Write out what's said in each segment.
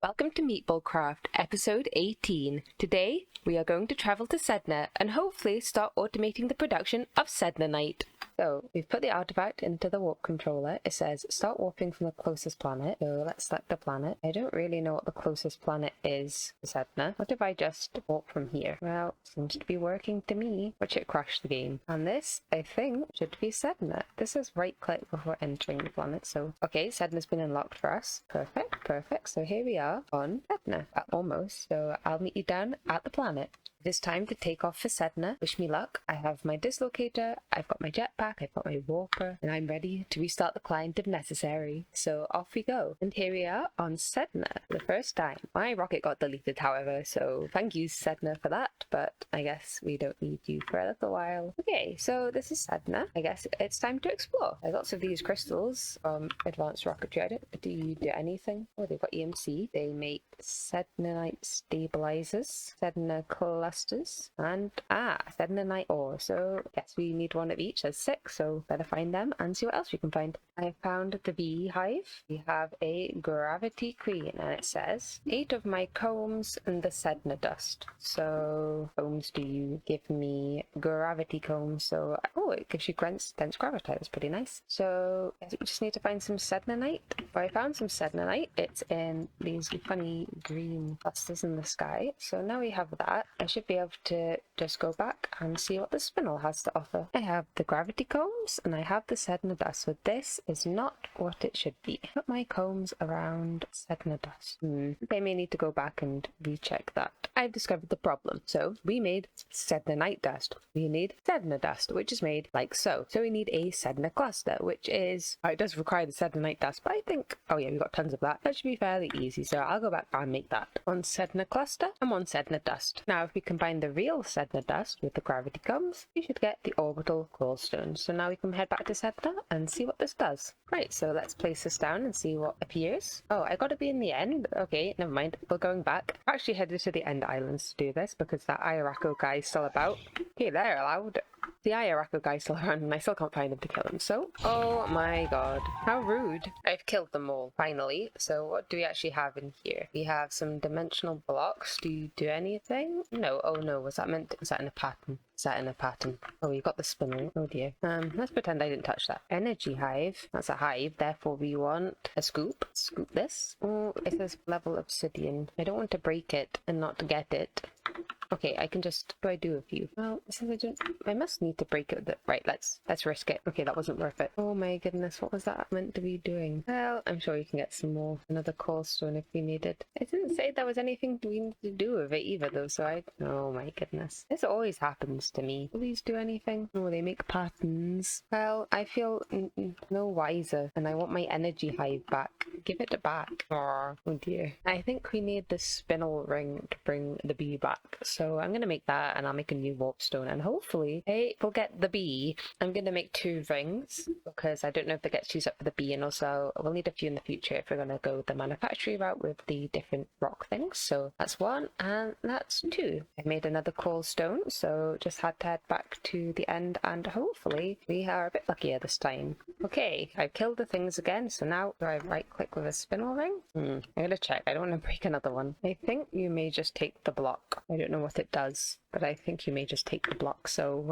Welcome to MeatballCraft, episode 18. Today, we are going to travel to Sedna and hopefully start automating the production of Sednanite. So, we've put the artifact into the warp controller. It says, start warping from the closest planet. So, let's select the planet. I don't really know what the closest planet is to Sedna. What if I just warp from here? Well, seems to be working to me. Watch it crash the game. And this, I think, should be Sedna. This is right-click before entering the planet, so... Okay, Sedna's been unlocked for us. Perfect. So here we are on Sedna. Almost. So, I'll meet you down at the planet. It is time to take off for Sedna. Wish me luck. I have my dislocator, I've got my jetpack, I've got my warper, and I'm ready to restart the client if necessary. So off we go. And here we are on Sedna for the first time. My rocket got deleted, however, so thank you, Sedna, for that, but I guess we don't need you for a little while. Okay, so this is Sedna. I guess it's time to explore. There's lots of these crystals from Advanced Rocketry. I don't do you do anything? Oh, they've got EMC. They make Sednanite stabilizers, Sedna clusters, and Sednanite ore. So yes, we need one of each. There's 6, so better find them and see what else we can find. I found the beehive. We have a gravity queen, and it says 8 of my combs and the Sedna dust. So combs, do you give me gravity combs? So it gives you dense gravity. That's pretty nice. So yes, we just need to find some Sednanite. Well, I found some Sednanite. It's in these funny green clusters in the sky. So now we have that. I should be able to just go back and see what the spinel has to offer. I have the gravity combs and I have the Sedna dust. So this is not what it should be. Put my combs around Sedna dust. I may need to go back and recheck that. I've discovered the problem. So we made Sednanite dust. We need Sedna dust, which is made like so. So we need a Sedna cluster, which is... it does require the Sednanite dust, but I think... oh yeah, we've got tons of that. That should be fairly easy. So I'll go back and make that. On Sedna cluster and on Sedna dust. Now if we combine the real Sedna dust with the gravity combs, we should get the orbital coalstone. So now we can head back to Sedna and see what this does. Right, so let's place this down and see what appears. Oh, I gotta be in the end. Okay, never mind. We're going back. I actually headed to the end islands to do this because that Ayarako guy is still about. Okay, they're allowed. The Ayarako guy's still around and I still can't find him to kill him, so... oh my god. How rude. I've killed them all, finally. So what do we actually have in here? We have some dimensional blocks. Do you do anything? No. Oh no, was that in a pattern? Is that in a pattern? Oh, you got the spinel. Oh dear. Let's pretend I didn't touch that. Energy hive. That's a hive, therefore we want a scoop. Scoop this. Oh, it says level obsidian. I don't want to break it and not get it. Okay, I can just... do I do a few? Well, it says I must need to break it. Right, let's risk it. Okay, that wasn't worth it. Oh my goodness, what was that meant to be doing? Well, I'm sure you can get some more. Another coalstone if we need it. It didn't say there was anything we need to do with it either, though, so I... oh my goodness. This always happens to me. Will these do anything? Oh, they make patterns. Well, I feel no wiser, and I want my energy hive back. Give it back. Oh dear. I think we need the spinel ring to bring the bee back, so I'm gonna make that and I'll make a new warpstone, and hopefully we'll get the bee. I'm gonna make 2 rings because I don't know if it gets used up for the bee, and also we'll need a few in the future if we're gonna go the manufacturing route with the different rock things. So that's 1 and that's 2. I made another coalstone, so just had to head back to the end and hopefully we are a bit luckier this time. Okay, I've killed the things again, so now do I right click with a spinel ring? I'm gonna check. I don't want to break another one. I think you may just take the block. I don't know what it does, but I think you may just take the block. So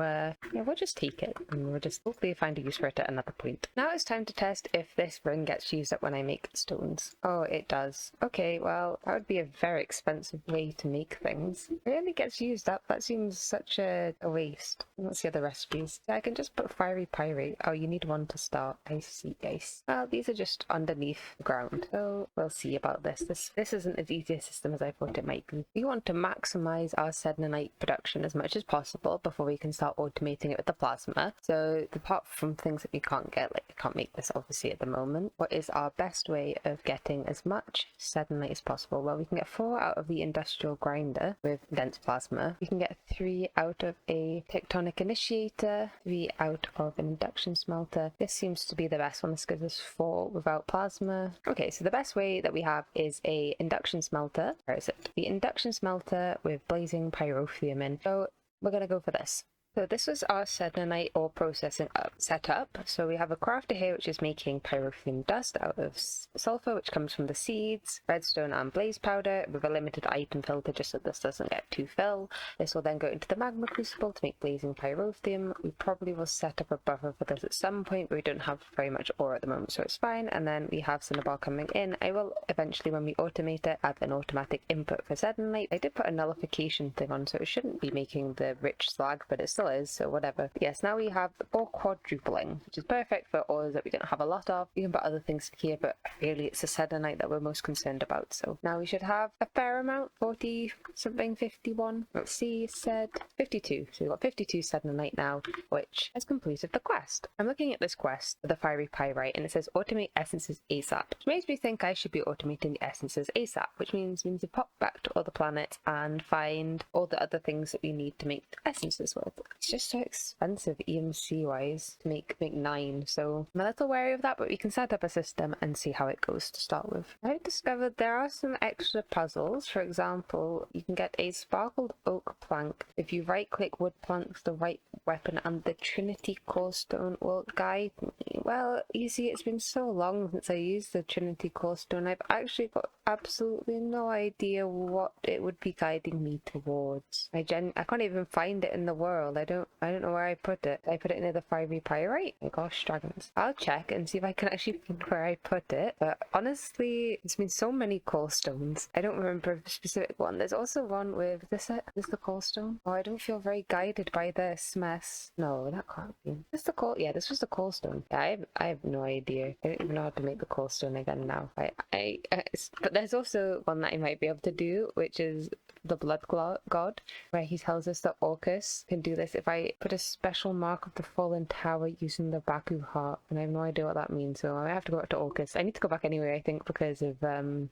yeah, we'll just take it and we'll just hopefully find a use for it at another point. Now it's time to test if this ring gets used up when I make stones. Oh, it does. Okay, well, that would be a very expensive way to make things. It really gets used up. That seems such a waste. Let's see other recipes. I can just put fiery pyrite. Oh, you need 1 to start. I see, guys. Well, these are just underneath the ground, so we'll see about this. This isn't as easy a system as I thought it might be. We want to maximize our Sednanite production as much as possible before we can start automating it with the plasma. So apart from things that we can't get, like we can't make this obviously at the moment, what is our best way of getting as much Sednanite as possible? Well, we can get 4 out of the industrial grinder with dense plasma. We can get 3 out of a tectonic initiator, 3 out of an induction smelter. This seems to be the best one. This gives us 4 without plasma. Okay, so the best way that we have is a induction smelter. Where is it? The induction smelter with blazing pyrotheum in. So we're gonna go for this. So this was our Sednanite ore processing setup. So we have a crafter here which is making pyrotheum dust out of sulfur, which comes from the seeds, redstone and blaze powder, with a limited item filter just so this doesn't get too full. This will then go into the magma crucible to make blazing pyrotheum. We probably will set up a buffer for this at some point, but we don't have very much ore at the moment, so it's fine. And then we have cinnabar coming in. I will eventually, when we automate it, add an automatic input for Sednanite. I did put a nullification thing on, so it shouldn't be making the rich slag, but it still is, so whatever. But yes, now we have ore quadrupling, which is perfect for ores that we don't have a lot of. You can put other things here, but really it's the Sednanite that we're most concerned about. So now we should have a fair amount, 40 something, 51. Let's see, said 52. So we've got 52 Sednanite now, which has completed the quest. I'm looking at this quest for the fiery pyrite, and it says automate essences ASAP, which makes me think I should be automating essences ASAP, which means we need to pop back to other planets and find all the other things that we need to make essences with. It's just so expensive EMC wise to make 9, so I'm a little wary of that, but we can set up a system and see how it goes to start with. I've discovered there are some extra puzzles. For example, you can get a sparkled oak plank if you right click wood planks, the right weapon, and the Trinity core stone will guide me. Well, you see, it's been so long since I used the Trinity core stone, I've actually got absolutely no idea what it would be guiding me towards. I can't even find it in the world. I don't know where I put it. Did I put it near the fiery pyrite? Oh my gosh, dragons. I'll check and see if I can actually find where I put it. But honestly, it's been so many core stones. I don't remember a specific one. There's also one with this the core stone. Oh, I don't feel very guided by this mess. No, that can't be. This the core? Yeah, this was the core stone. Yeah, I have no idea. I don't even know how to make the core stone again now. But there's also one that I might be able to do, which is the blood god, where he tells us that Orcus can do this if I put a special mark of the fallen tower using the Baku heart, and I have no idea what that means, so I have to go back to Orcus. I need to go back anyway, I think, because of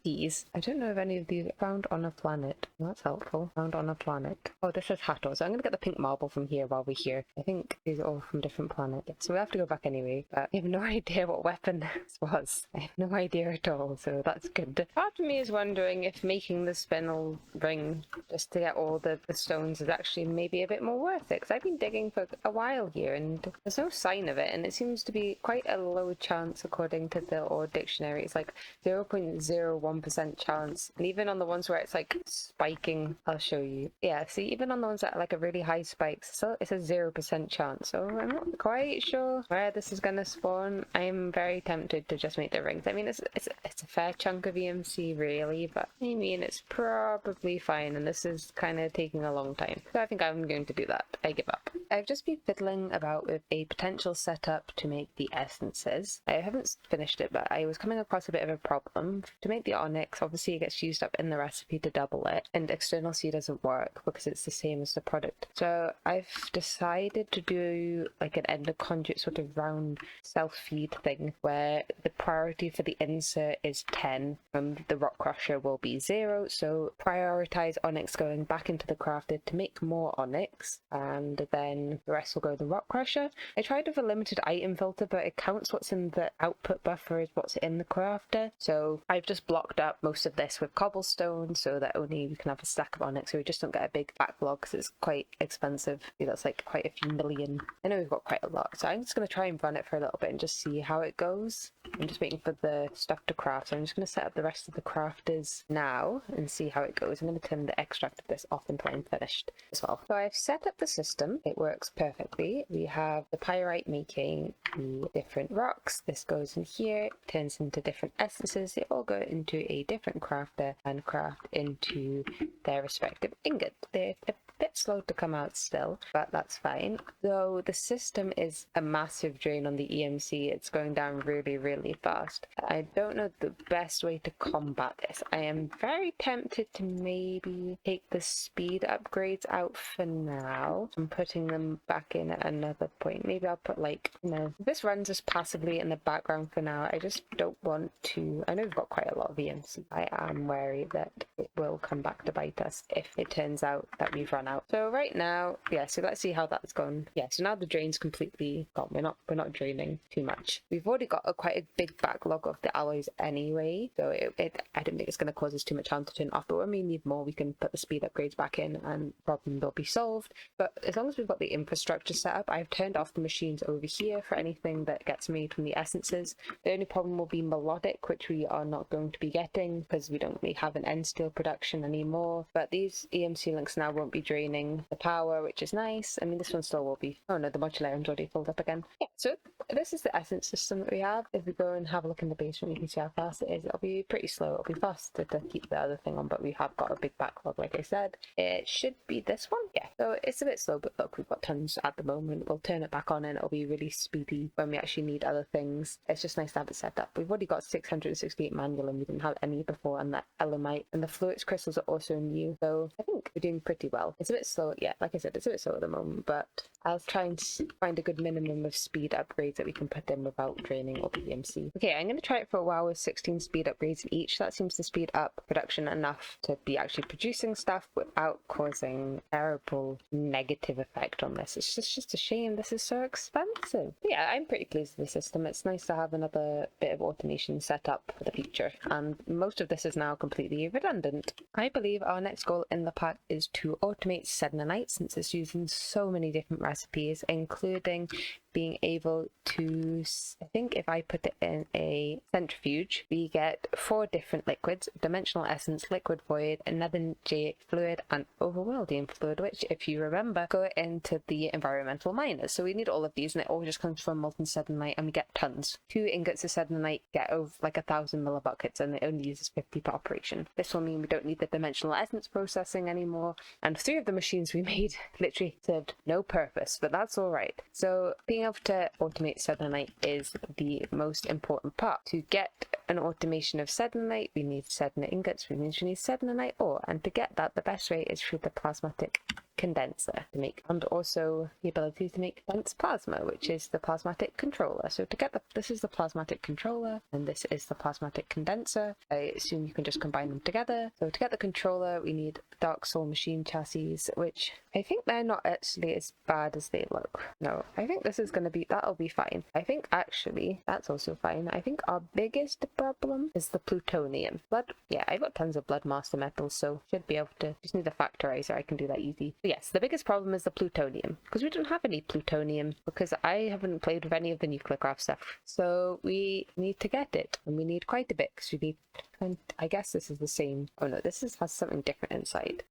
these. I don't know if any of these are found on a planet. Well, that's helpful. Found on a planet. Oh, this is Hathor, so I'm gonna get the pink marble from here while we're here. I think these are all from different planets, so we have to go back anyway, but I have no idea what weapon this was. I have no idea at all, so that's good. Part of me is wondering if making the spinel ring just to get all the stones is actually maybe a bit more worth it, because I've been digging for a while here and there's no sign of it, and it seems to be quite a low chance according to the ore dictionary. It's like 0.01% chance, and even on the ones where it's like spiking, I'll show you. Yeah, see, even on the ones that are like a really high spike, so it's a 0% chance, so I'm not quite sure where this is gonna spawn. I'm very tempted to just make the rings. I mean, it's a fair chunk of EMC really, but I mean, it's probably fine, and this is kind of taking a long time, so I think I'm going to do that. I give up. I've just been fiddling about with a potential setup to make the essences. I haven't finished it, but I was coming across a bit of a problem. To make the onyx, obviously it gets used up in the recipe to double it, and external C doesn't work because it's the same as the product. So I've decided to do like an ender conduit sort of round self-feed thing where the priority for the insert is 10 and the rock crusher will be 0, so prioritize onyx going back into the crafted to make more onyx, and then the rest will go to the rock crusher. I tried with a limited item filter, but it counts what's in the output buffer as what's in the crafter, so I've just blocked up most of this with cobblestone so that only we can have a stack of onyx, so we just don't get a big backlog because it's quite expensive. That's like quite a few million. I know we've got quite a lot, so I'm just going to try and run it for a little bit and just see how it goes. I'm just waiting for the stuff to craft, so I'm just going to set up the rest of the crafters now and see how it goes. I'm going to turn the extract of this off until I'm finished as well. So I've set up the system. It works perfectly. We have the pyrite making the different rocks. This goes in here, turns into different essences. They all go into a different crafter and craft into their respective ingot. They're a bit slow to come out still, but that's fine. Though the system is a massive drain on the EMC, it's going down really fast. I don't know the best way to combat this. I am very tempted to maybe take the speed upgrades out for now. I'm putting them back in at another point. Maybe I'll put like, this runs just passively in the background for now. I just don't want to. I know we've got quite a lot of EMC. I am wary that it will come back to bite us if it turns out that we've run out. So right now, yeah, so let's see how that's gone. Yeah, so now the drain's completely gone. We're not draining too much. We've already got quite a big backlog of the alloys anyway, so I don't think it's going to cause us too much harm to turn it off, but when we need more, we can put the speed upgrades back in and the problem will be solved. But as long as we've got the infrastructure set up, I've turned off the machines over here for anything that gets made from the essences. The only problem will be melodic, which we are not going to be getting because we don't really have an end steel production anymore. But these EMC links now won't be draining the power, which is nice. I mean, this one still will be. Oh no, the modular iron's already filled up again. Yeah, so this is the essence system that we have. If we go and have a look in the basement, you can see how fast it is. It'll be pretty slow. It'll be faster to keep the other thing on, but we have got a big backlog, like I said. It should be this one. Yeah, so it's a bit slow, but look, we've got tons at the moment. We'll turn it back on and it'll be really speedy when we actually need other things. It's just nice to have it set up. We've already got 668 manual and we didn't have any before, and that Elamite and the fluix crystals are also new, so I think we're doing pretty well. It's a bit slow, yeah, like I said, it's a bit slow at the moment, but I'll try and find a good minimum of speed upgrades that we can put in without draining all the EMC. Okay, I'm going to try it for a while with 16 speed upgrades in each. That seems to speed up production enough to be actually producing stuff without causing terrible negative effect on this. It's just a shame this is so expensive. But yeah, I'm pretty pleased with the system. It's nice to have another bit of automation set up for the future, and most of this is now completely redundant. I believe our next goal in the pack is to automate Sednanite, since it's using so many different recipes, including being able to, I think if I put it in a centrifuge, we get 4 different liquids: dimensional essence, liquid void, nether jade fluid, and overworldian fluid, which, if you remember, go into the environmental miners. So we need all of these, and it all just comes from molten Sednanite, and we get tons. 2 ingots of Sednanite get over like 1,000 millibuckets, and it only uses 50 per operation. This will mean we don't need the dimensional essence processing anymore, and 3 of the machines we made literally served no purpose, but that's alright. So being able to automate Sednanite is the most important part. To get an automation of Sednanite, we need Sedna ingots, which means we need Sednanite ore, and to get that, the best way is through the Plasmatic condenser to make, and also the ability to make dense plasma, which is the Plasmatic controller. So to get this is the Plasmatic controller, and this is the Plasmatic condenser. I assume you can just combine them together. So to get the controller, we need Dark Soul machine chassis, which I think they're not actually as bad as they look. No, I think this is going to be, that'll be fine. I think actually that's also fine. I think our biggest problem is the plutonium. Yeah, I've got tons of blood master metals, so should be able to, just need a factorizer. I can do that easy. But yes, the biggest problem is the plutonium, because we don't have any plutonium, because I haven't played with any of the MeatballCraft stuff. So we need to get it, and we need quite a bit, because we need, and I guess this is the same. Oh no, this has something different inside.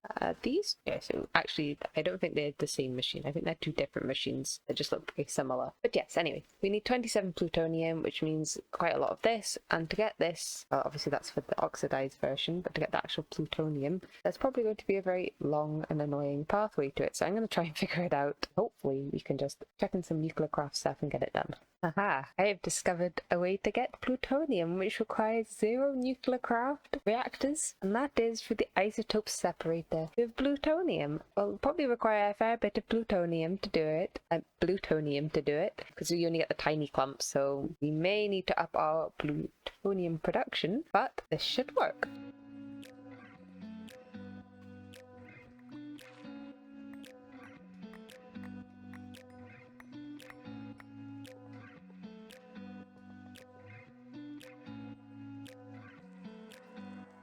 These, yeah, so actually I don't think they're the same machine. I think they're 2 different machines that just look pretty similar. But yes, anyway, we need 27 plutonium, which means quite a lot of this. And to get this, well, obviously that's for the oxidized version, but to get the actual plutonium, there's probably going to be a very long and annoying pathway to it. So I'm going to try and figure it out. Hopefully we can just check in some MeatballCraft stuff and get it done. Aha! I have discovered a way to get plutonium, which requires 0 MeatballCraft reactors, and that is through the isotope separator with plutonium. We'll probably require a fair bit of plutonium to do it, because we only get the tiny clumps, so we may need to up our plutonium production, but this should work.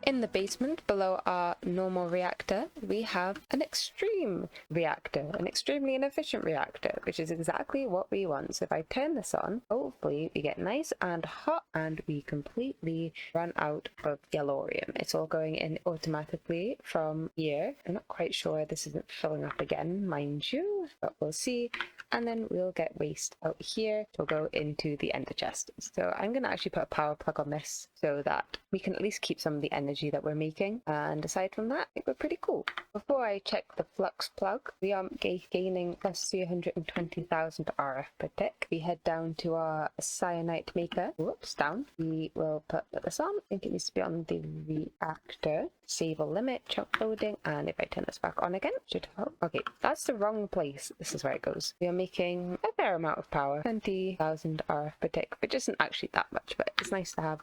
In the basement below our normal reactor, we have an extreme reactor, an extremely inefficient reactor, which is exactly what we want. So if I turn this on, hopefully we get nice and hot and we completely run out of yellorium. It's all going in automatically from here. I'm not quite sure this isn't filling up again, mind you, but we'll see. And then we'll get waste out here to go into the ender chest. So I'm going to actually put a power plug on this so that we can at least keep some of the energy that we're making. And aside from that, I think we're pretty cool. Before I check the flux plug, we are gaining plus 320,000 RF per tick. We head down to our cyanite maker. Whoops, down. We will put this on. I think it needs to be on the reactor. Disable limit, chunk loading, and if I turn this back on again, should help. Okay, that's the wrong place. This is where it goes. We are making a fair amount of power, 20,000 RF per tick, which isn't actually that much, but it's nice to have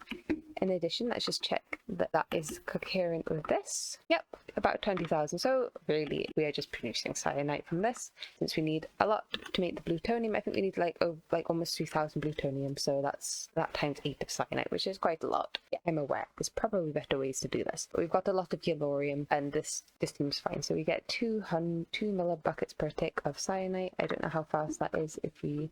In addition, let's just check that that is coherent with this. Yep, about 20,000. So really, we are just producing cyanite from this, since we need a lot to make the plutonium. I think we need like almost 3,000 plutonium, so that's that times 8 of cyanite, which is quite a lot. Yeah, I'm aware. There's probably better ways to do this, but we've got a lot of yellorium, and this seems fine. So we get 2 millibuckets per tick of cyanite. I don't know how fast that is. If we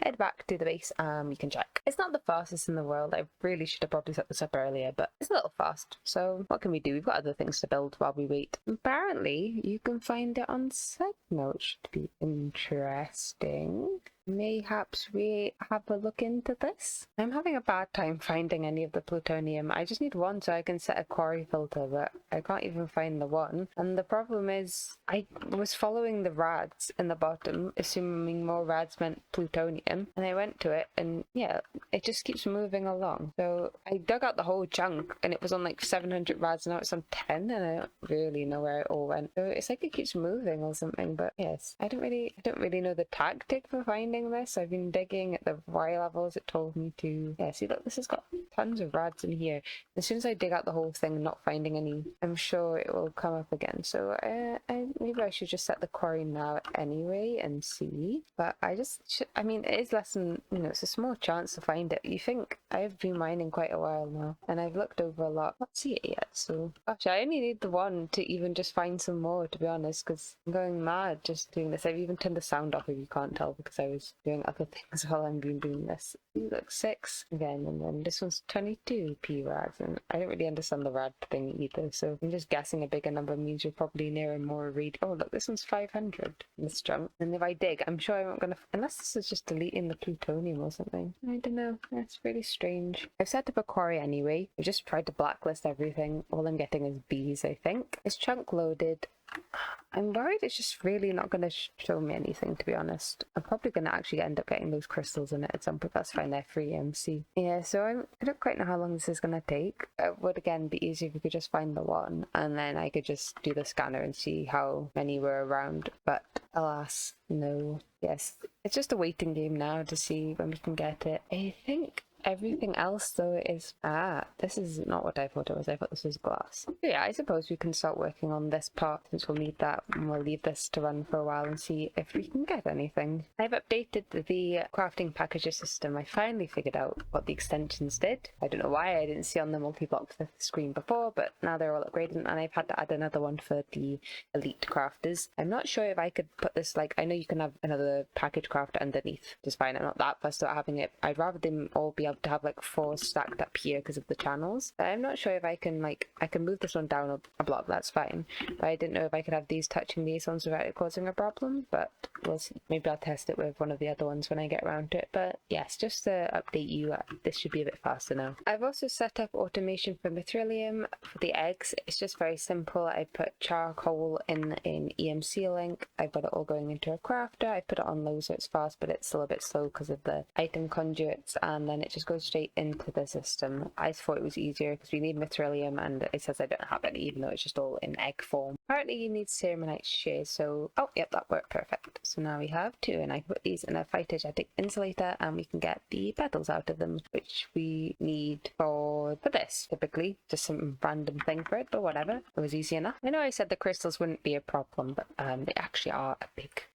head back to the base, you can check. It's not the fastest in the world. I really should have probably set this up earlier, but it's a little fast. So what can we do? We've got other things to build while we wait. Apparently, you can find it on Sedna, which should be interesting. Mayhaps we have a look into this. I'm having a bad time finding any of the plutonium. I just need one so I can set a quarry filter, but I can't even find the one. And the problem is, I was following the rads in the bottom, assuming more rads meant plutonium, and I went to it, and yeah, it just keeps moving along. So I dug out the whole chunk, and it was on like 700 rads, now it's on 10, and I don't really know where it all went. So it's like it keeps moving or something, but yes, I don't really know the tactic for finding this. I've been digging at the Y levels it told me to. Yeah, see, look, this has got tons of rads in here. As soon as I dig out the whole thing, not finding any, I'm sure it will come up again. So maybe I should just set the quarry now anyway and see. But I mean, it is less than, it's a small chance to find it. You think I've been mining quite a while now, and I've looked over a lot. Not see it yet, so gosh, I only need the one to even just find some more, to be honest, because I'm going mad just doing this. I've even turned the sound off, if you can't tell, because I was doing other things while I'm doing this. Look, 6 again, and then this one's 22 p rads, and I don't really understand the rad thing either, so I'm just guessing a bigger number means you're probably near a more read. Oh look, this one's 500 in this chunk, and if I dig, I'm sure I'm not gonna, unless this is just deleting the plutonium or something. I don't know, that's really strange. I've set up a quarry anyway. I've just tried to blacklist everything. All I'm getting is bees, I think. It's chunk loaded. I'm worried it's just really not going to show me anything, to be honest. I'm probably going to actually end up getting those crystals in it at some point. That's fine, they're free MC. Yeah, so I don't quite know how long this is going to take. It would again be easier if we could just find the one, and then I could just do the scanner and see how many were around. But alas, no. Yes, it's just a waiting game now to see when we can get it. I think everything else though is this is not what I thought it was. I thought this was glass. So yeah, I suppose we can start working on this part since we'll need that, and we'll leave this to run for a while and see if we can get anything. I've updated the crafting packager system. I finally figured out what the extensions did. I don't know why I didn't see on the multi-block screen before, but now they're all upgraded, and I've had to add another one for the elite crafters. I'm not sure if I could put this, like, I know you can have another package crafter underneath, which is fine. I'm not that fussed about having it. I'd rather them all be able to have like 4 stacked up here because of the channels. But I'm not sure if I can, like, I can move this one down a block, that's fine, but I didn't know if I could have these touching these ones without it causing a problem, but we'll see. Maybe I'll test it with one of the other ones when I get around to it. But yes, just to update you, this should be a bit faster now. I've also set up automation for Mithrilium for the eggs. It's just very simple. I put charcoal in an EMC link. I've got it all going into a crafter. I put it on low so it's fast, but it's still a bit slow because of the item conduits, and then it just goes straight into the system. I thought it was easier because we need Mithrilium, and it says I don't have any, even though it's just all in egg form. Apparently you need Ceremonite shears, so oh yep, that worked perfect. So now we have 2, and I can put these in a phytogenetic insulator, and we can get the petals out of them, which we need for this typically. Just some random thing for it, but whatever. It was easy enough. I know I said the crystals wouldn't be a problem, but they actually are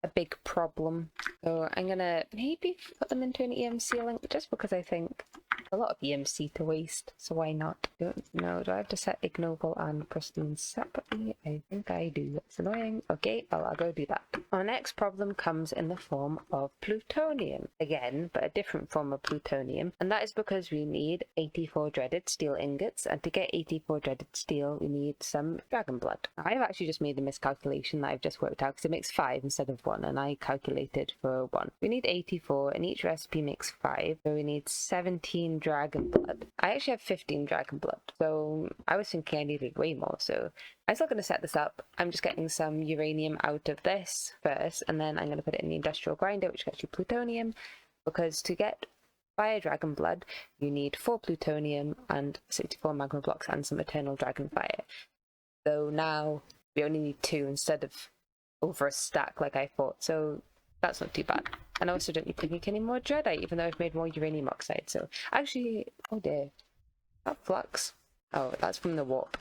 a big problem. So I'm gonna maybe put them into an EMC link just because I think a lot of EMC to waste, so why not? Don't know, do I have to set ignoble and pristine separately? I think I do. That's annoying. Okay, well, I'll go do that. Our next problem comes in the form of plutonium again, but a different form of plutonium, and that is because we need 84 dreaded steel ingots, and to get 84 dreaded steel we need some dragon blood. I've actually just made a miscalculation that I've just worked out because it makes 5 instead of 1, and I calculated for 1. We need 84, and each recipe makes 5, so we need 17 dragon blood. I actually have 15 dragon blood, so I was thinking I needed way more, so I'm still going to set this up. I'm just getting some uranium out of this first, and then I'm going to put it in the industrial grinder, which gets you plutonium, because to get fire dragon blood you need 4 plutonium and 64 magma blocks and some eternal dragon fire. So now we only need 2 instead of over a stack like I thought, so that's not too bad. And I also don't need to make any more dreadite, even though I've made more uranium oxide. So actually, oh dear, That flux. Oh, that's from the warp.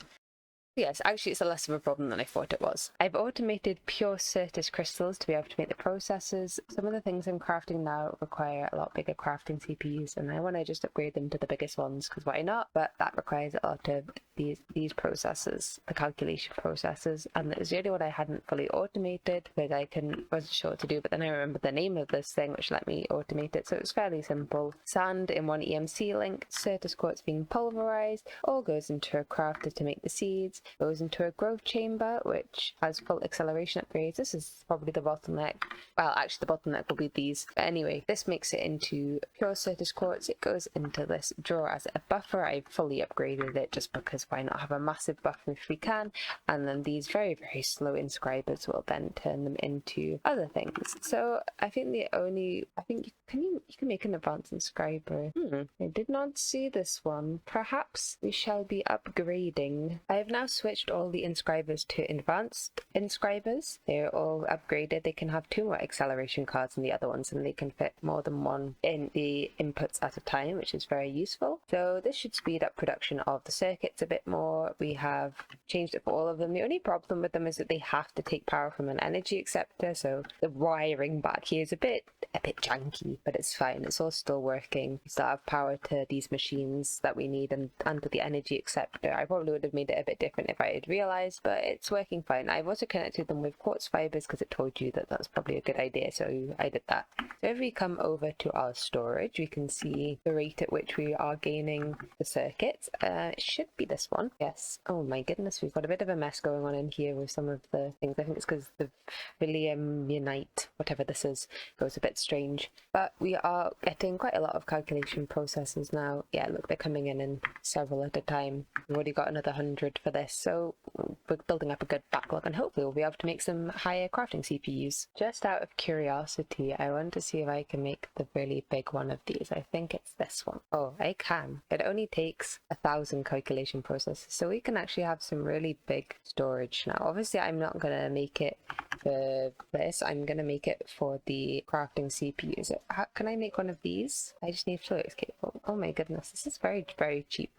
Yes, actually it's a less of a problem than I thought it was. I've automated pure Certus crystals to be able to make the processors. Some of the things I'm crafting now require a lot bigger crafting CPUs, and I want to just upgrade them to the biggest ones, because why not? But that requires a lot of these processors, the calculation processors, and it was the only one I hadn't fully automated, because I wasn't sure what to do, but then I remembered the name of this thing, which let me automate it, so it was fairly simple. Sand in one EMC link, Certus quartz being pulverized, all goes into a crafter to make the seeds, goes into a growth chamber, which has full acceleration upgrades. This is probably the bottleneck. Well, actually the bottleneck will be these. But anyway, this makes it into pure Certus quartz. It goes into this drawer as a buffer. I've fully upgraded it just because why not have a massive buffer if we can. And then these very, very slow inscribers will then turn them into other things. So I think you can make an advanced inscriber. I did not see this one. Perhaps we shall be upgrading. I have now switched all the inscribers to advanced inscribers. They're all upgraded. They can have 2 more acceleration cards than the other ones, and they can fit more than one in the inputs at a time, which is very useful. So this should speed up production of the circuits a bit more. We have changed it for all of them. The only problem with them is that they have to take power from an energy acceptor, so the wiring back here is a bit janky, but it's fine. It's all still working. We still have power to these machines that we need and to the energy acceptor. I probably would have made it a bit different if I had realized, but it's working fine. I've also connected them with quartz fibers because it told you that that's probably a good idea, so I did that. So if we come over to our storage, we can see the rate at which we are gaining the circuits. It should be this one. Yes. Oh my goodness, we've got a bit of a mess going on in here with some of the things. I think it's because the Williamite, whatever this is, goes a bit strange. But we are getting quite a lot of calculation processes now. Yeah, look, they're coming in several at a time. We've already got another 100 for this, so we're building up a good backlog, and hopefully we'll be able to make some higher crafting CPUs. Just out of curiosity, I want to see if I can make the really big one of these. I think it's this one. Oh, I can. It only takes 1,000 calculation processes, so we can actually have some really big storage now. Obviously, I'm not going to make it for this. I'm going to make it for the crafting CPUs. Can I make one of these? I just need fluids capable. Oh my goodness, this is very, very cheap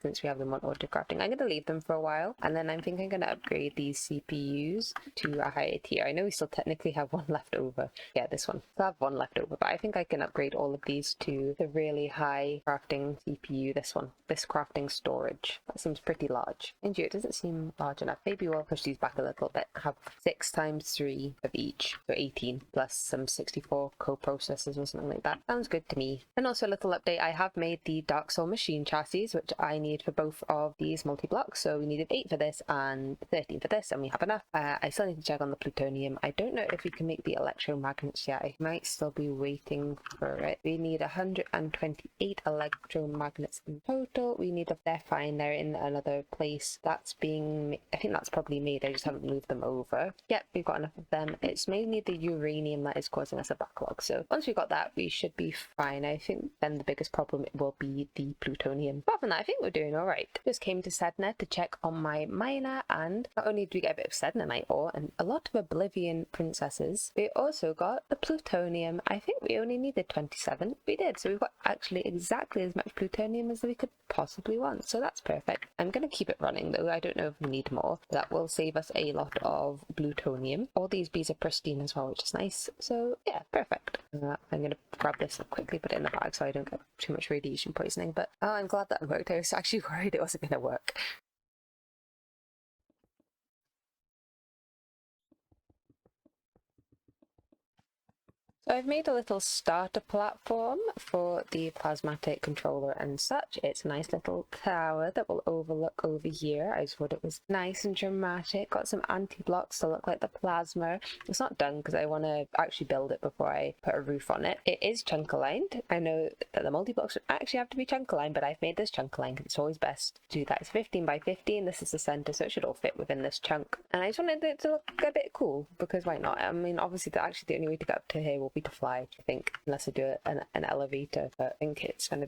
since we have them on auto crafting. I'm going to leave them for a while, and then I'm thinking I'm going to upgrade these CPUs to a higher tier. I know we still technically have one left over. Yeah, this one. I have one left over, but I think I can upgrade all of these to the really high crafting CPU. This one. This crafting storage. That seems pretty large. And it doesn't seem large enough. Maybe we'll push these back a little bit. Have 6 times 3 of each. So 18 plus some 64 co-processors or something like that. Sounds good to me. And also a little update. I have made the Dark Soul machine chassis, which I need for both of these multi-blocks. So we needed 8 for this and 13 for this, and we have enough. I still need to check on the plutonium. I don't know if we can make the electromagnets yet. I might still be waiting for it. We need 128 electromagnets in total. We need they're fine. They're in another place. That's being, I think that's probably made. I just haven't moved them over. Yep, we've got enough of them. It's mainly the uranium that is causing us a backlog. So once we've got that, we should be fine. I think then the biggest problem will be the plutonium. Apart from that, I think we're doing all right. Just came to Sedna to check on my miner, and not only do we get a bit of Sednanite ore and a lot of Oblivion princesses, we also got the plutonium. I think we only needed 27. We did, so we've got actually exactly as much plutonium as we could possibly want, so that's perfect. I'm going to keep it running though. I don't know if we need more. That will save us a lot of plutonium. All these bees are pristine as well, which is nice. So yeah, perfect. I'm going to grab this up quickly, put it in the bag so I don't get too much radiation poisoning, but oh, I'm glad that worked. I was actually worried it wasn't going to work. So I've made a little starter platform for the Plasmatic controller and such. It's a nice little tower that will overlook over here. I just thought it was nice and dramatic. Got some anti-blocks to look like the plasma. It's not done because I want to actually build it before I put a roof on it. It is chunk aligned. I know that the multi-blocks would actually have to be chunk aligned, but I've made this chunk aligned because it's always best to do that. It's 15 by 15. This is the center, so it should all fit within this chunk. And I just wanted it to look a bit cool because why not? I mean, obviously, actually the only way to get up to here will be me to fly, I think, unless I do an elevator. But I think it's gonna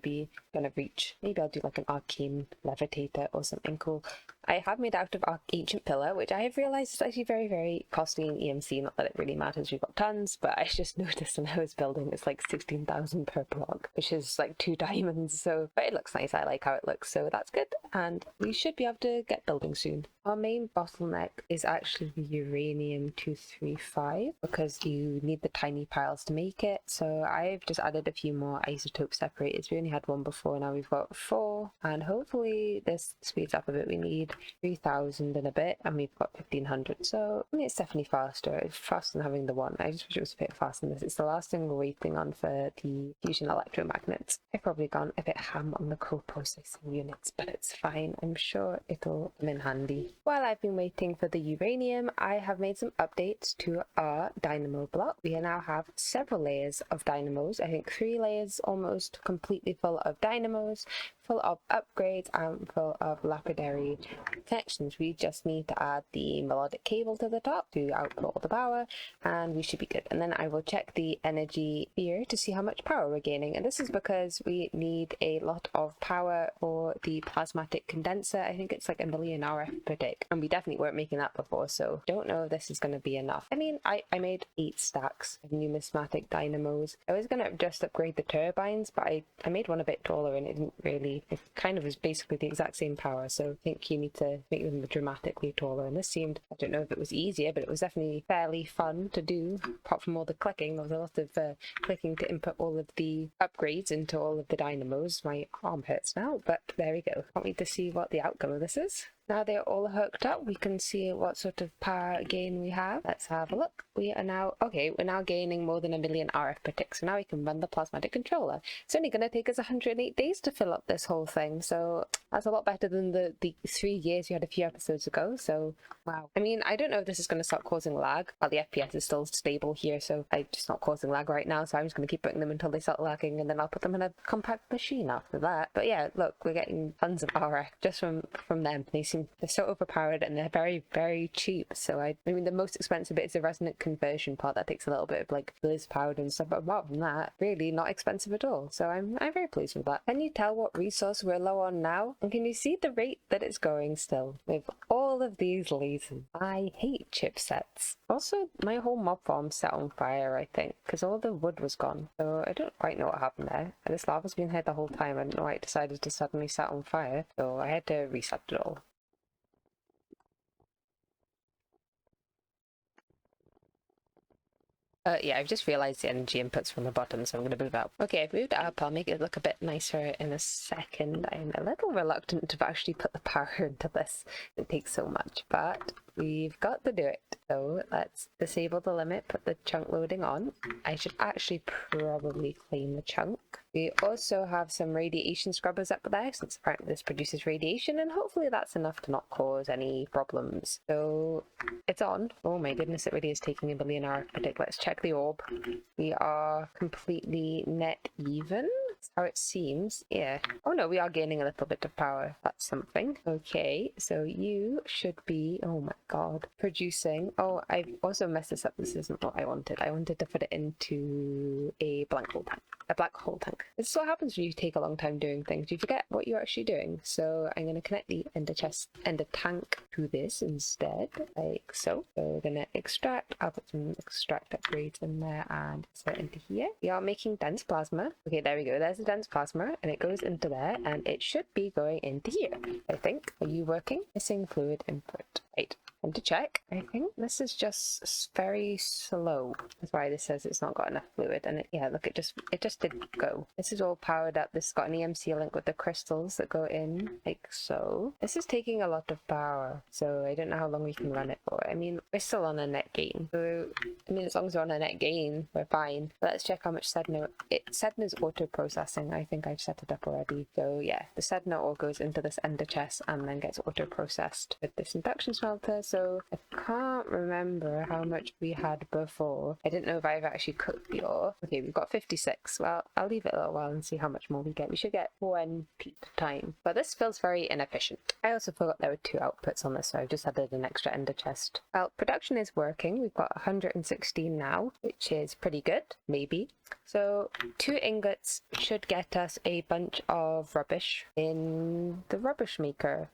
reach. Maybe I'll do like an arcane levitator or something cool. I have made out of ancient pillar, which I have realized is actually very, very costly in EMC. Not that it really matters, we've got tons, but I just noticed when I was building it's like 16,000 per block, which is like 2 diamonds. So, but it looks nice. I like how it looks, so that's good. And we should be able to get building soon. Our main bottleneck is actually the uranium 235 because you need the tiny piles to make it. So I've just added a few more isotope separators. We only had 1 before, now we've got 4, and hopefully this speeds up a bit. We need 3,000 and a bit, and we've got 1,500. So I mean, it's definitely faster. It's faster than having the 1. I just wish it was a bit faster than this. It's the last thing we're waiting on for the fusion electromagnets. I've probably gone a bit ham on the co-processing units, but it's fine. I'm sure it'll come in handy. While I've been waiting for the uranium, I have made some updates to our dynamo block. We now have several layers of dynamos. I think 3 layers almost completely full of dynamos, full of upgrades and full of lapidary connections. We just need to add the melodic cable to the top to output all the power, and we should be good. And then I will check the energy here to see how much power we're gaining, and this is because we need a lot of power for the plasmatic condenser. I think it's like 1 million RF per tick, and we definitely weren't making that before, so don't know if this is going to be enough. I mean, I made 8 stacks of numismatic dynamos. I was going to just upgrade the turbines, but I made one a bit taller and it didn't really, it kind of was basically the exact same power, so I think you need to make them dramatically taller. And this seemed, I don't know if it was easier, but it was definitely fairly fun to do. Apart from all the clicking, there was a lot of clicking to input all of the upgrades into all of the dynamos. My arm hurts now, but there we go. Can't wait to see what the outcome of this is. Now they're all hooked up, we can see what sort of power gain we have. Let's have a look. We are now, okay, we're now gaining more than 1 million RF per tick, so now we can run the plasmatic controller. It's only going to take us 108 days to fill up this whole thing, so that's a lot better than the 3 years you had a few episodes ago, so wow. I mean, I don't know if this is going to start causing lag. Well, the FPS is still stable here, so I'm just not causing lag right now, so I'm just going to keep putting them until they start lagging, and then I'll put them in a compact machine after that. But yeah, look, we're getting tons of RF just from them. They're so overpowered and they're very, very cheap. So I mean, the most expensive bit is the resonant conversion part that takes a little bit of like blizz powder and stuff, but apart from that, really not expensive at all. So I'm very pleased with that. Can you tell what resource we're low on now? And can you see the rate that it's going still with all of these lasers? I hate chipsets. Also, my whole mob farm set on fire, I think, because all the wood was gone. So I don't quite know what happened there. And this lava's been here the whole time. I don't know why it decided to suddenly set on fire. So I had to reset it all. Yeah, I've just realized the energy input's from the bottom, so I'm going to move up. Okay, I've moved up. I'll make it look a bit nicer in a second. I'm a little reluctant to actually put the power into this. It takes so much, but we've got to do it. So let's disable the limit, put the chunk loading on. I should actually probably clean the chunk. We also have some radiation scrubbers up there, since apparently this produces radiation, and hopefully that's enough to not cause any problems. So it's on. Oh my goodness, it really is taking 1 million RF per tick. Let's check the orb. We are completely net even. That's how it seems. Yeah. Oh no, we are gaining a little bit of power. That's something. Okay, so you should be, oh my god, producing. Oh, I've also messed this up. This isn't what I wanted. I wanted to put it into a black hole tank. A black hole tank. This is what happens when you take a long time doing things. You forget what you're actually doing. So I'm going to connect the ender tank to this instead, like so. So we're going to extract. I'll put some extract upgrades in there and set it into here. We are making dense plasma. Okay, there we go. There's the dense plasma, and it goes into there, and it should be going into here, I think. Are you working? Missing fluid input. Right. And to check, I think this is just very slow. That's why this says it's not got enough fluid. And yeah, look, it just didn't go. This is all powered up. This has got an EMC link with the crystals that go in, like so. This is taking a lot of power, so I don't know how long we can run it for. I mean, we're still on a net gain. So, I mean, as long as we're on a net gain, we're fine. Let's check how much Sedna. Sedna's auto-processing. I think I've set it up already. So yeah, the Sedna all goes into this ender chest and then gets auto-processed with this induction smelter. So I can't remember how much we had before. I didn't know if I've actually cooked the ore. Okay, we've got 56. Well, I'll leave it a little while and see how much more we get. We should get 20 at a time. But this feels very inefficient. I also forgot there were 2 outputs on this, so I've just added an extra ender chest. Well, production is working. We've got 116 now, which is pretty good, maybe. So 2 ingots should get us a bunch of rubbish in the rubbish maker.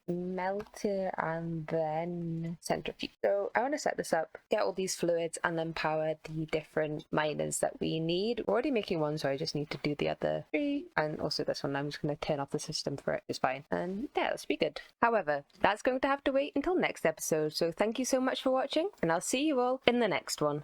Melter and then centrifuge. So I want to set this up, get all these fluids, and then power the different miners that we need. We're already making one, so I just need to do the other 3, and also this one. I'm just going to turn off the system for it. It's fine, and yeah, let's be good. However, that's going to have to wait until next episode, so thank you so much for watching, and I'll see you all in the next one.